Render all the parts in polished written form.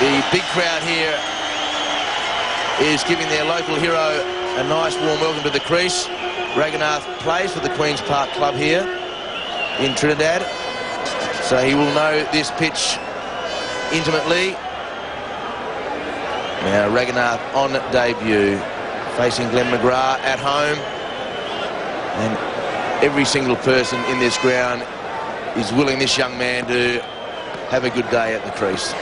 The big crowd here is giving their local hero a nice warm welcome to the crease. Ragoonath plays for the Queen's Park Club here in Trinidad, so he will know this pitch intimately. Now Ragoonath on debut, facing Glenn McGrath at home, and every single person in this ground is willing this young man to have a good day at the crease.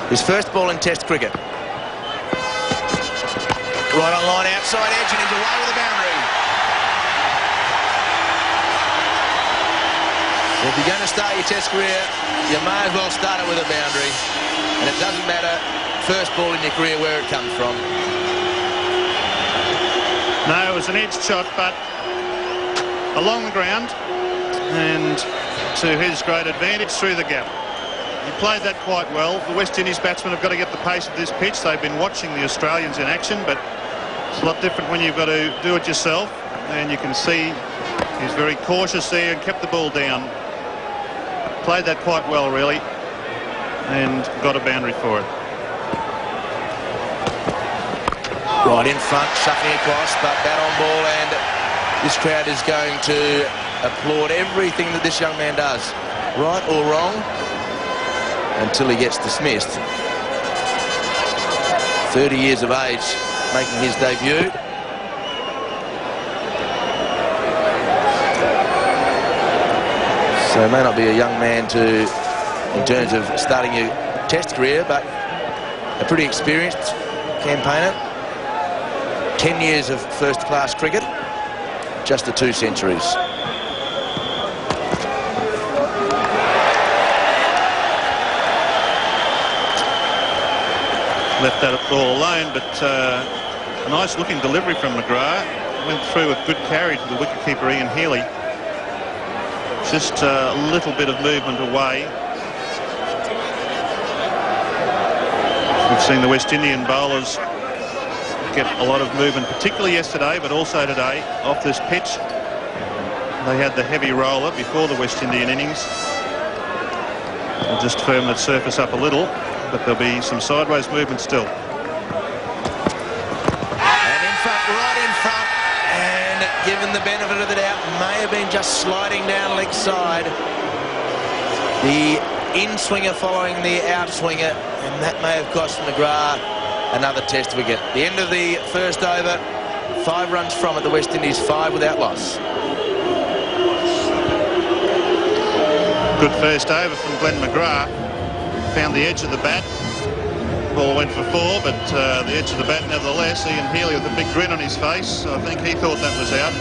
His first ball in Test cricket. Right on line, outside edge, and he's away with a boundary. If you're going to start your Test career, you may as well start it with a boundary. And it doesn't matter, first ball in your career, where it comes from. No, it was an edged shot, but along the ground, and to his great advantage, through the gap. He played that quite well. The West Indies batsmen have got to get the pace of this pitch. They've been watching the Australians in action, but it's a lot different when you've got to do it yourself. And you can see he's very cautious there and kept the ball down. Played that quite well, really, and got a boundary for it. Right in front, shuffling across, but bat on ball, and this crowd is going to applaud everything that this young man does, right or wrong, until he gets dismissed. 30 years of age, making his debut. So he may not be a young man in terms of starting your Test career, but a pretty experienced campaigner. 10 years of first-class cricket, just the 2 centuries. Left that ball alone, but a nice-looking delivery from McGrath. Went through a good carry to the wicketkeeper Ian Healy. Just a little bit of movement away. We've seen the West Indian bowlers get a lot of movement, particularly yesterday, but also today, off this pitch. They had the heavy roller before the West Indian innings. They'll just firm that surface up a little, but there'll be some sideways movement still. And in front, right in front, and given the benefit of the doubt, may have been just sliding down leg side. The in-swinger following the out-swinger, and that may have cost McGrath another Test wicket. The end of the first over, 5 runs from it, the West Indies 5 without loss. Good first over from Glenn McGrath. Found the edge of the bat. Ball went for 4, but the edge of the bat nevertheless. Ian Healy with a big grin on his face. I think he thought that was out.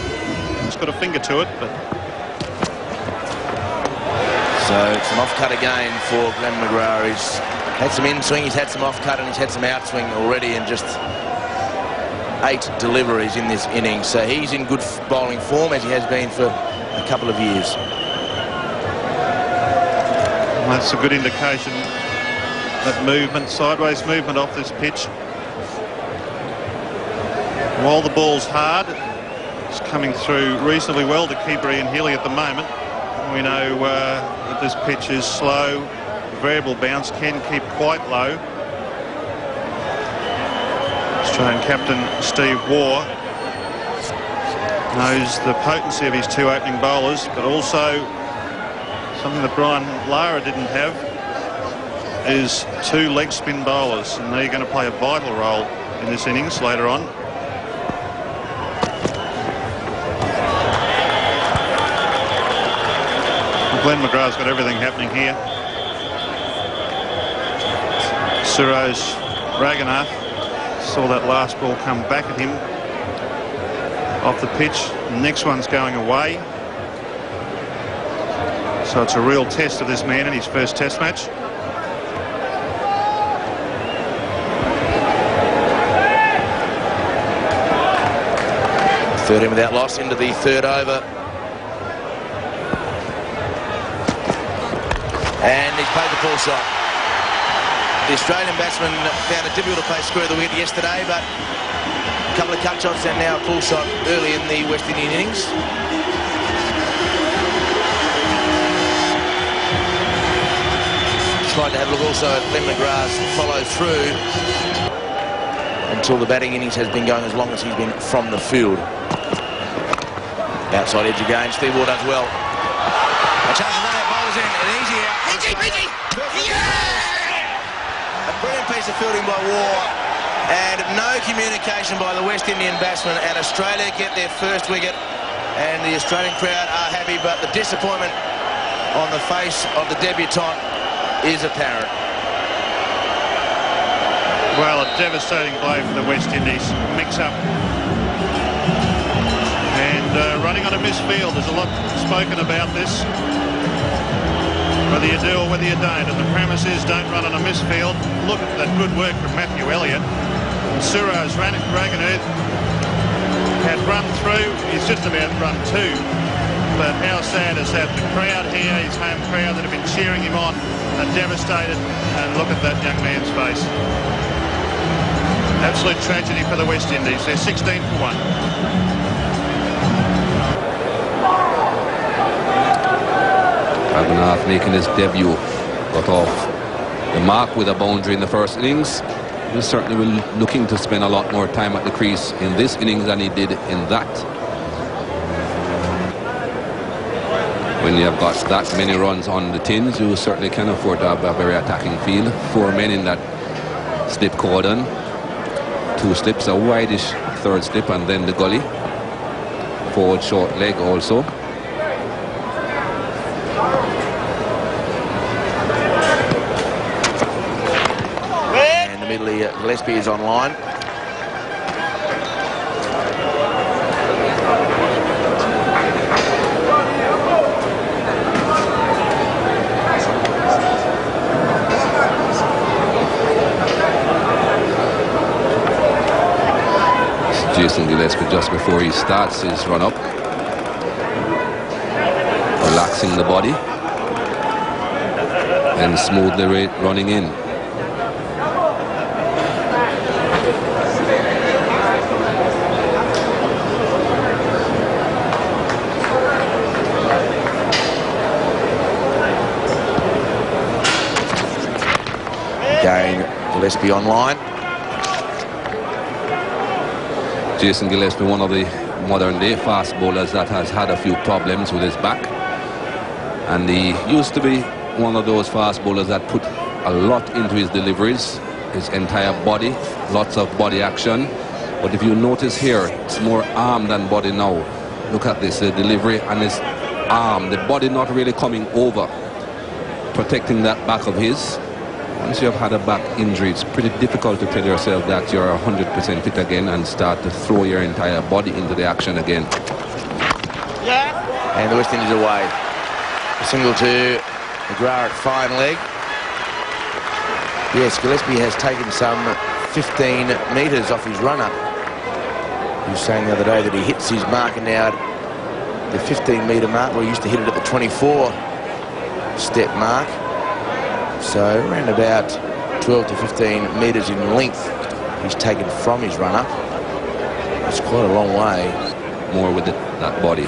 He's got a finger to it, but... So some off-cut again for Glenn McGrath. He's had some in-swing, he's had some off-cut, and he's had some out-swing already, and just 8 deliveries in this innings. So he's in good bowling form, as he has been for a couple of years. That's a good indication. That movement, sideways movement off this pitch. While the ball's hard, it's coming through reasonably well to keeper Ian Healy at the moment. We know that this pitch is slow. Variable bounce can keep quite low. Australian captain Steve Waugh knows the potency of his 2 opening bowlers, but also something that Brian Lara didn't have is 2 leg spin bowlers, and they're going to play a vital role in this innings later on. Glenn McGrath's got everything happening here. Suruj Ragoonath saw that last ball come back at him off the pitch. The next one's going away. So it's a real test of this man in his first Test match. Third in without loss into the 3rd over. And he's played the pull shot. The Australian batsman found it difficult to play square of the wicket yesterday, but a couple of cut shots and now a pull shot early in the West Indian innings. tried to have a look also at Len McGrath's follow through until the batting innings has been going as long as he's been from the field. Outside edge again, Steve Waugh does well. A chance to run out, bowls in, an easy out. A brilliant piece of fielding by Waugh, and no communication by the West Indian batsman, and Australia get their first wicket, and the Australian crowd are happy, but the disappointment on the face of the debutant is apparent. Well, a devastating blow for the West Indies. Mix-up. And running on a misfield. There's a lot spoken about this. Whether you do or whether you don't. And the premise is don't run on a misfield. Look at that good work from Matthew Elliott. Suruj, Ragoonath had run through. He's just about run two. But how sad is that? The crowd here, his home crowd that have been cheering him on, are devastated. And look at that young man's face. Absolute tragedy for the West Indies. They're 16 for 1. Ragoonath making his debut, got off the mark with a boundary in the first innings. He certainly will looking to spend a lot more time at the crease in this innings than he did in that. When you have got that many runs on the tins, you certainly can afford to have a very attacking field. 4 men in that slip cordon. 2 slips, a wideish third slip, and then the gully. Forward short leg also. And immediately Gillespie is online. Jason Gillespie just before he starts his run-up, relaxing the body and smoothly running in. Again, Gillespie online. Jason Gillespie, one of the modern-day fast bowlers that has had a few problems with his back. And he used to be one of those fast bowlers that put a lot into his deliveries, his entire body, lots of body action. But if you notice here, it's more arm than body now. Look at this, the delivery and his arm, the body not really coming over, protecting that back of his. Once you have had a back injury, it's pretty difficult to tell yourself that you're 100% fit again and start to throw your entire body into the action again. And the West Indies away. A single to McGrath at fine leg. Yes, Gillespie has taken some 15 metres off his run-up. He was saying the other day that he hits his marker now at the 15-metre mark, where he used to hit it at the 24-step mark. So around about 12 to 15 metres in length he's taken from his run-up. It's quite a long way. More with that body.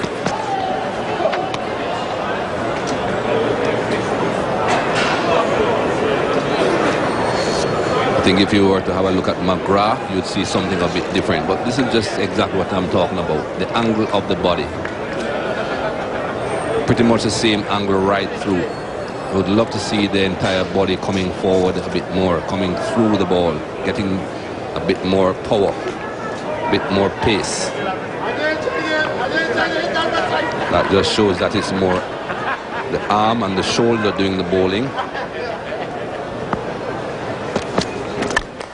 I think if you were to have a look at McGrath, you'd see something a bit different. But this is just exactly what I'm talking about. The angle of the body. Pretty much the same angle right through. I would love to see the entire body coming forward a bit more, coming through the ball, getting a bit more power, a bit more pace. That just shows that it's more the arm and the shoulder doing the bowling.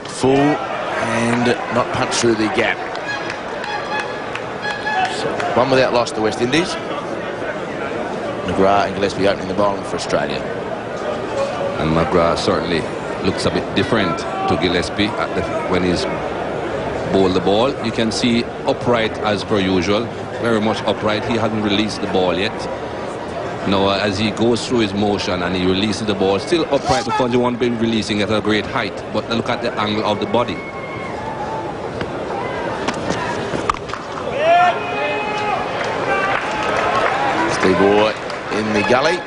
Full and not punched through the gap. So, 1 without loss to West Indies. McGrath and Gillespie opening the bowling for Australia. And McGrath certainly looks a bit different to Gillespie when he's bowled the ball. You can see upright as per usual, very much upright. He hasn't released the ball yet. Now, as he goes through his motion and he releases the ball, still upright because you want to be releasing at a great height. But look at the angle of the body. Steve Waugh in the gully.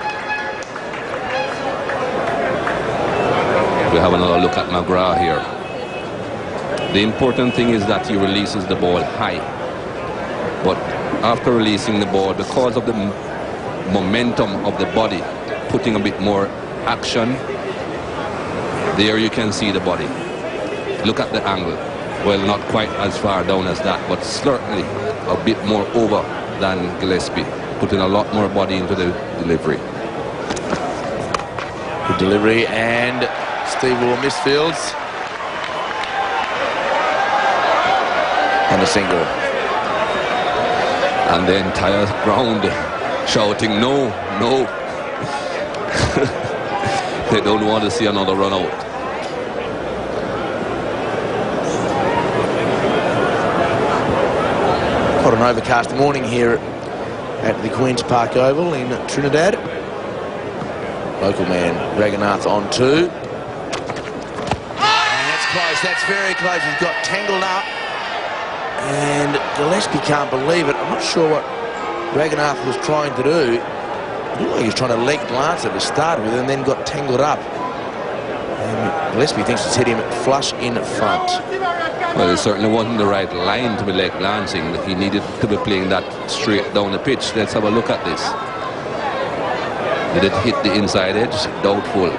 We have another look at McGrath here. The important thing is that he releases the ball high. But after releasing the ball, because of the momentum of the body, putting a bit more action, there you can see the body. Look at the angle. Well, not quite as far down as that, but certainly a bit more over than Gillespie, putting a lot more body into the delivery. Good delivery, and Steve Waugh misfields. And a single. And the entire ground shouting, no, no. They don't want to see another run out. Quite an overcast morning here at the Queen's Park Oval in Trinidad. Local man Ragoonath on 2. And that's close, that's very close. He's got tangled up. And Gillespie can't believe it. I'm not sure what Ragoonath was trying to do. It looked like he was trying to leg glance it to start with and then got tangled up. And Gillespie thinks it's hit him flush in front. Well, it certainly wasn't the right line to be leg glancing. He needed to be playing that straight down the pitch. Let's have a look at this. Did it hit the inside edge? Doubtful.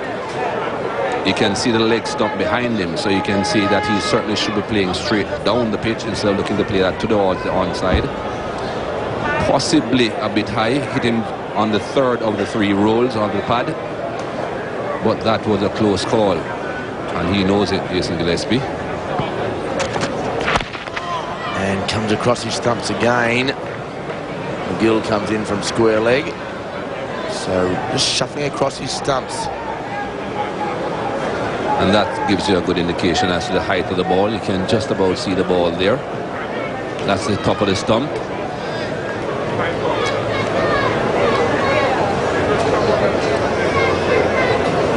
You can see the leg stump behind him, so you can see that he certainly should be playing straight down the pitch instead of looking to play that to the onside. Possibly a bit high, hit him on the third of the 3 rolls on the pad, but that was a close call, and he knows it, Jason Gillespie. And comes across his stumps again. McGill comes in from square leg. So just shuffling across his stumps. And that gives you a good indication as to the height of the ball. You can just about see the ball there. That's the top of the stump.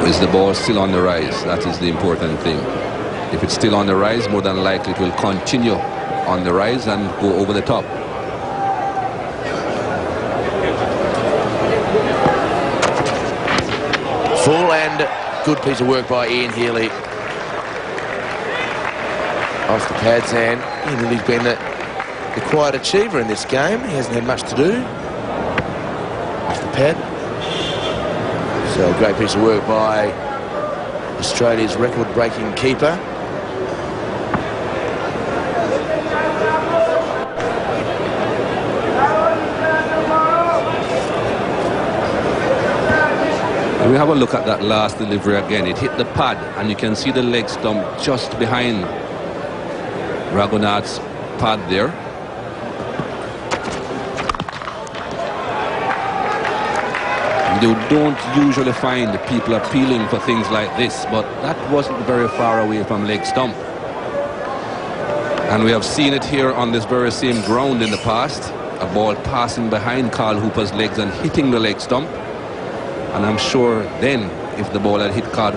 Is the ball still on the rise? That is the important thing. If it's still on the rise, more than likely it will continue on the rise and go over the top. Full, and good piece of work by Ian Healy. Off the pads, and Ian Healy's been the quiet achiever in this game. He hasn't had much to do. Off the pad. So a great piece of work by Australia's record-breaking keeper. We have a look at that last delivery again. It hit the pad, and you can see the leg stump just behind Ragoonath's pad there. You don't usually find people appealing for things like this, but that wasn't very far away from leg stump. And we have seen it here on this very same ground in the past. A ball passing behind Carl Hooper's legs and hitting the leg stump. And I'm sure then, if the ball had hit Carl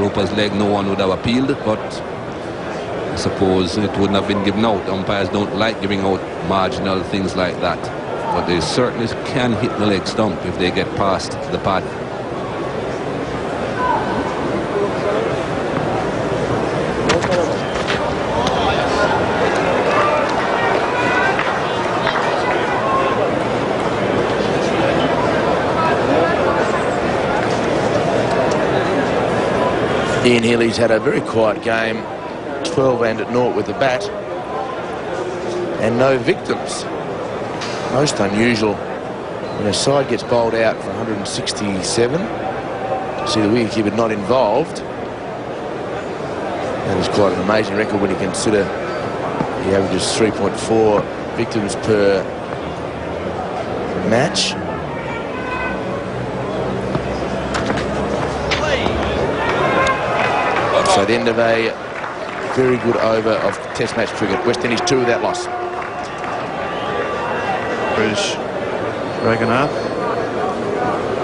Hooper's leg, no one would have appealed, but I suppose it wouldn't have been given out. Umpires don't like giving out marginal things like that. But they certainly can hit the leg stump if they get past the pad. Ian Healy's had a very quiet game, 12 and 0 with the bat, and no victims. Most unusual when a side gets bowled out for 167. See the wicketkeeper not involved. That is quite an amazing record when you consider he averages 3.4 victims per match. So the end of a very good over of Test match cricket. West Indies 2 without loss. Suruj Ragoonath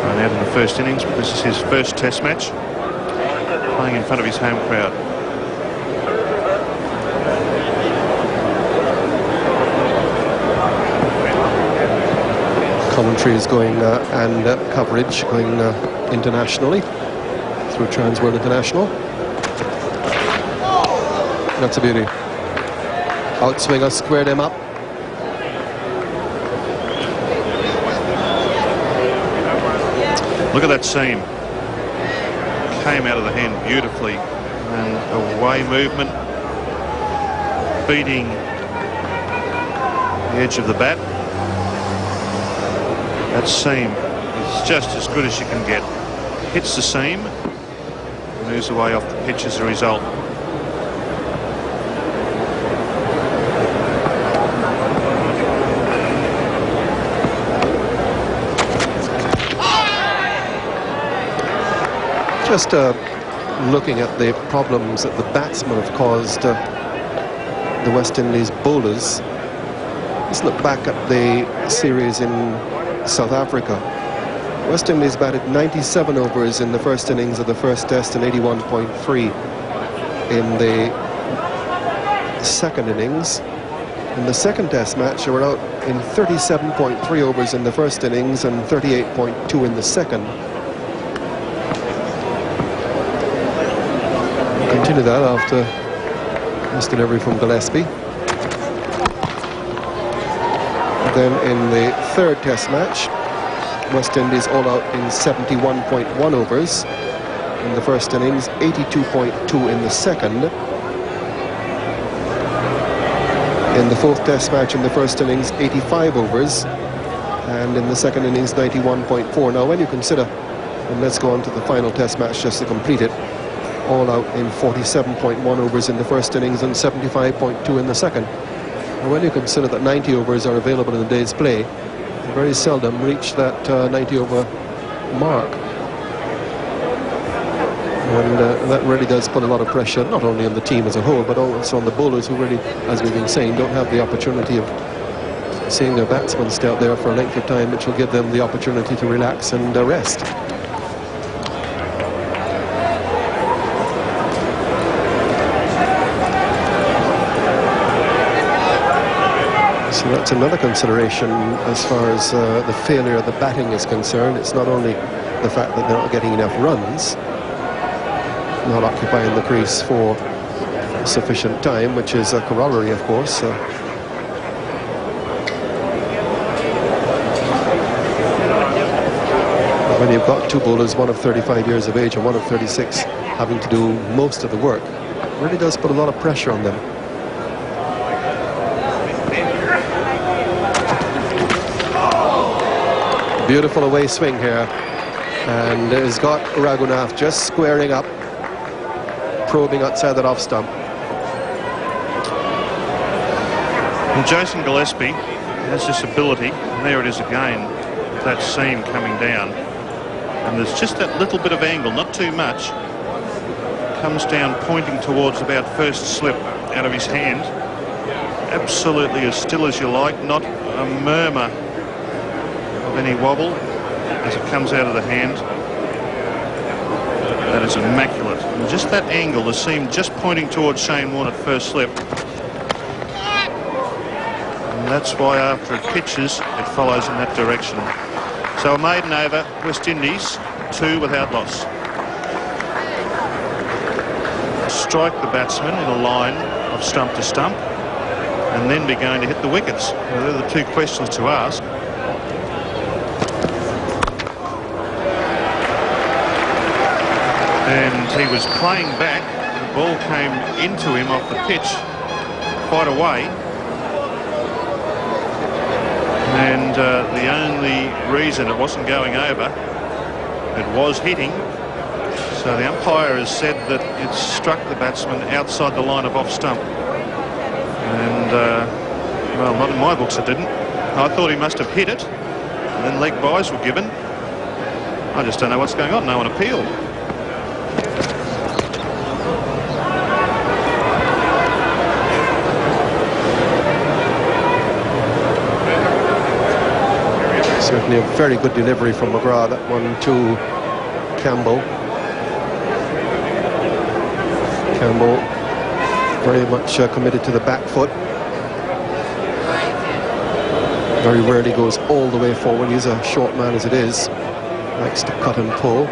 run out in the first innings, but this is his first Test match, playing in front of his home crowd. Commentary is going and coverage going internationally through Transworld International. That's a beauty. Outswinger, squared him up. Look at that seam. Came out of the hand beautifully. And away movement. Beating the edge of the bat. That seam is just as good as you can get. Hits the seam. Moves away off the pitch as a result. Just looking at the problems that the batsmen have caused the West Indies bowlers. Let's look back at the series in South Africa. West Indies batted 97 overs in the first innings of the first test and 81.3 in the second innings. In the second test match, they were out in 37.3 overs in the first innings and 38.2 in the second. Continue that after this delivery from Gillespie. Then in the third test match, West Indies all out in 71.1 overs in the first innings, 82.2 in the second. In the fourth test match in the first innings, 85 overs, and in the second innings, 91.4. Now when you consider, and let's go on to the final test match just to complete it, all out in 47.1 overs in the first innings and 75.2 in the second. And when you consider that 90 overs are available in the day's play, they very seldom reach that 90 over mark. And that really does put a lot of pressure, not only on the team as a whole, but also on the bowlers who really, as we've been saying, don't have the opportunity of seeing their batsmen stay out there for a length of time, which will give them the opportunity to relax and rest. So that's another consideration as far as the failure of the batting is concerned. It's not only the fact that they're not getting enough runs, not occupying the crease for sufficient time, which is a corollary, of course. When you've got two bowlers, one of 35 years of age and one of 36, having to do most of the work, it really does put a lot of pressure on them. Beautiful away swing here, and has got Ragoonath just squaring up, probing outside that off stump. And Jason Gillespie has this ability, and there it is again, that seam coming down. And there's just that little bit of angle, not too much. Comes down pointing towards about first slip out of his hand. Absolutely as still as you like, not a murmur of any wobble as it comes out of the hand. That is immaculate. And just that angle, the seam just pointing towards Shane Warne at first slip. And that's why after it pitches, it follows in that direction. So a maiden over, West Indies, 2 without loss. Strike the batsman in a line of stump to stump, and then be going to hit the wickets. Well, they're the two questions to ask. And he was playing back. The ball came into him off the pitch quite a way. And the only reason it wasn't going over, it was hitting. So the umpire has said that it struck the batsman outside the line of off stump. And, well, not in my books it didn't. I thought he must have hit it. And then leg byes were given. I just don't know what's going on. No one appealed. Certainly a very good delivery from McGrath, that one to Campbell. Campbell very much committed to the back foot. Very rarely goes all the way forward. He's a short man as it is. Likes to cut and pull.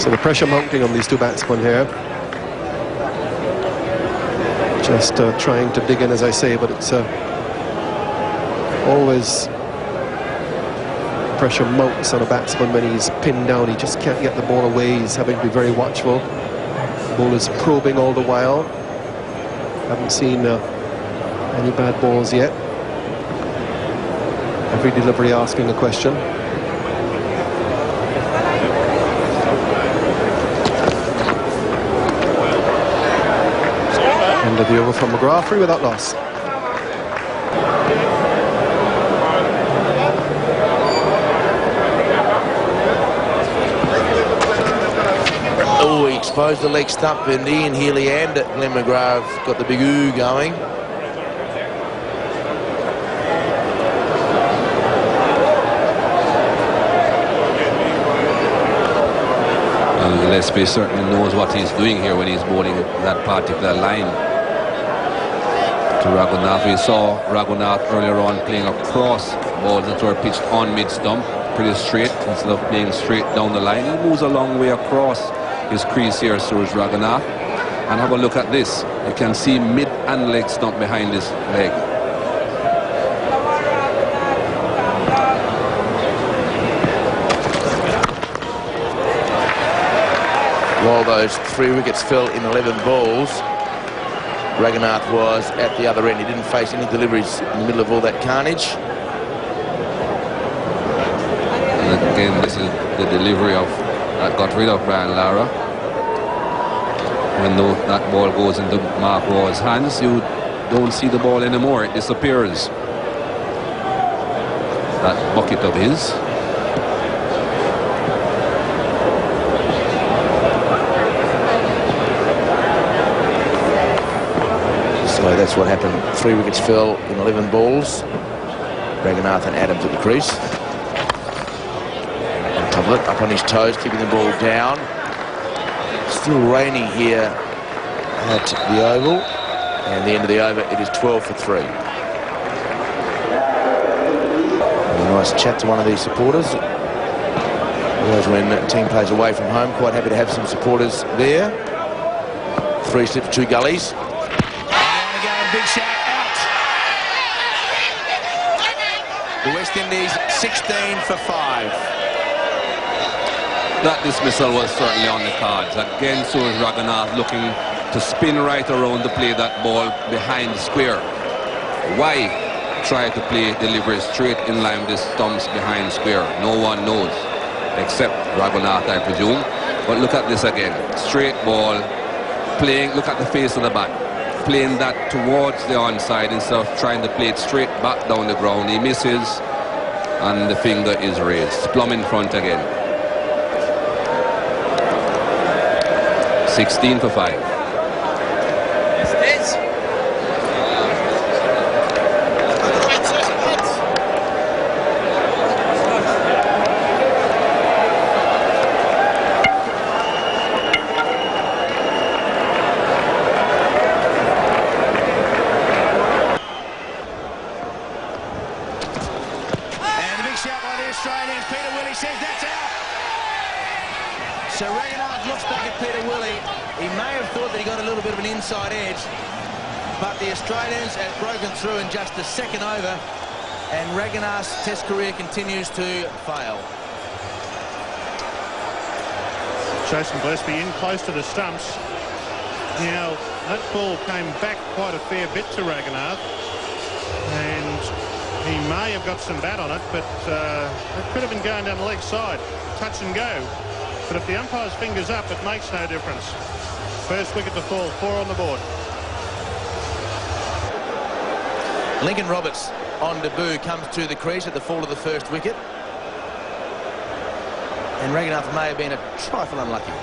So the pressure mounting on these two batsmen here. Just trying to dig in, as I say, but it's always pressure mounts on a batsman when he's pinned down. He just can't get the ball away. He's having to be very watchful. The ball is probing all the while. Haven't seen any bad balls yet. Every delivery asking a question. End of the over from McGrath, 3 without loss. Oh, he exposed the leg stump, and Ian Healy and Glenn McGrath got the big ooh going. Gillespie certainly knows what he's doing here when he's bowling that particular line to Ragoonath. We saw Ragoonath earlier on playing across balls that were pitched on mid-stump, pretty straight instead of playing straight down the line. He moves a long way across his crease here, Suruj Ragoonath. And have a look at this. You can see mid and leg stump behind his leg. While those 3 wickets fell in 11 balls, Ragoonath was at the other end. He didn't face any deliveries in the middle of all that carnage. And again, this is the delivery of that got rid of Brian Lara. When that ball goes into Mark Ward's hands, you don't see the ball anymore. It disappears. That bucket of his. So that's what happened. 3 wickets fell in 11 balls. Ragoonath and Adams at the crease. And Toblet up on his toes, keeping the ball down. Still raining here at the Oval. And the end of the over, it is 12 for 3. A nice chat to one of these supporters. Always when a team plays away from home, quite happy to have some supporters there. 3 slips, 2 gullies. Big shout out. The West Indies 16 for 5. That dismissal was certainly on the cards. Again, Suruj Ragoonath looking to spin right around to play that ball behind the square. Why try to play delivery straight in line with the stumps behind square? No one knows, except Ragoonath, I presume. But look at this again. Straight ball, playing, look at the face of the bat. Playing that towards the onside instead of trying to play it straight back down the ground. He misses and the finger is raised. Plumb in front again. 16 for 5. So Ragoonath looks back at Peter Willie. He may have thought that he got a little bit of an inside edge, but the Australians have broken through in just a second over, and Ragoonath's Test career continues to fail. Jason Gillespie in close to the stumps. Now, that ball came back quite a fair bit to Ragoonath, and he may have got some bat on it, but it could have been going down the leg side. Touch and go. But if the umpire's finger's up, it makes no difference. First wicket to fall, 4 on the board. Lincoln Roberts on debut comes to the crease at the fall of the first wicket. And Ragoonath may have been a trifle unlucky.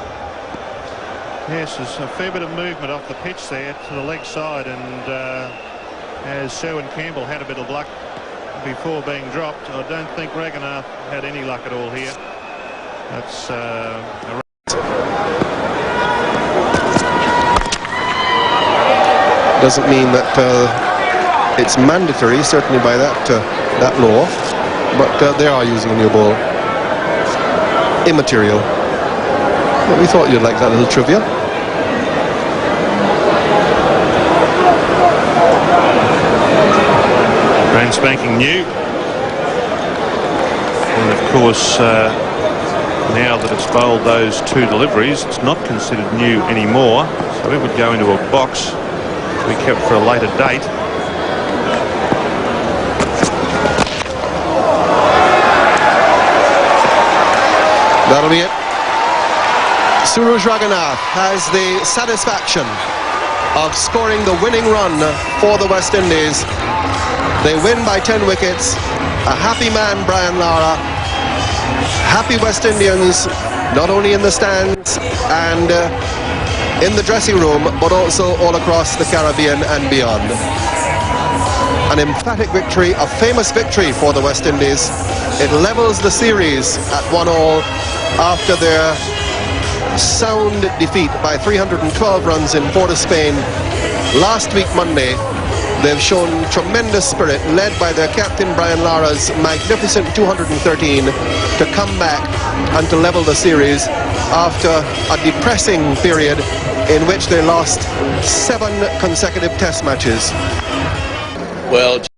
Yes, there's a fair bit of movement off the pitch there to the leg side, and as Sherwin Campbell had a bit of luck before being dropped, I don't think Ragoonath had any luck at all here. That's doesn't mean that it's mandatory, certainly by that law, but they are using a new ball. Immaterial. Well, we thought you'd like that little trivia. Brand spanking new. And of course, now that it's bowled those 2 deliveries, it's not considered new anymore. So it would go into a box to be kept for a later date. That'll be it. Suruj Ragoonath has the satisfaction of scoring the winning run for the West Indies. They win by 10 wickets. A happy man, Brian Lara. Happy West Indians, not only in the stands and in the dressing room, but also all across the Caribbean and beyond. An emphatic victory, a famous victory for the West Indies. It levels the series at 1-1 after their sound defeat by 312 runs in Port of Spain last week Monday. They've shown tremendous spirit, led by their captain Brian Lara's magnificent 213, to come back and to level the series after a depressing period in which they lost 7 consecutive test matches. Well,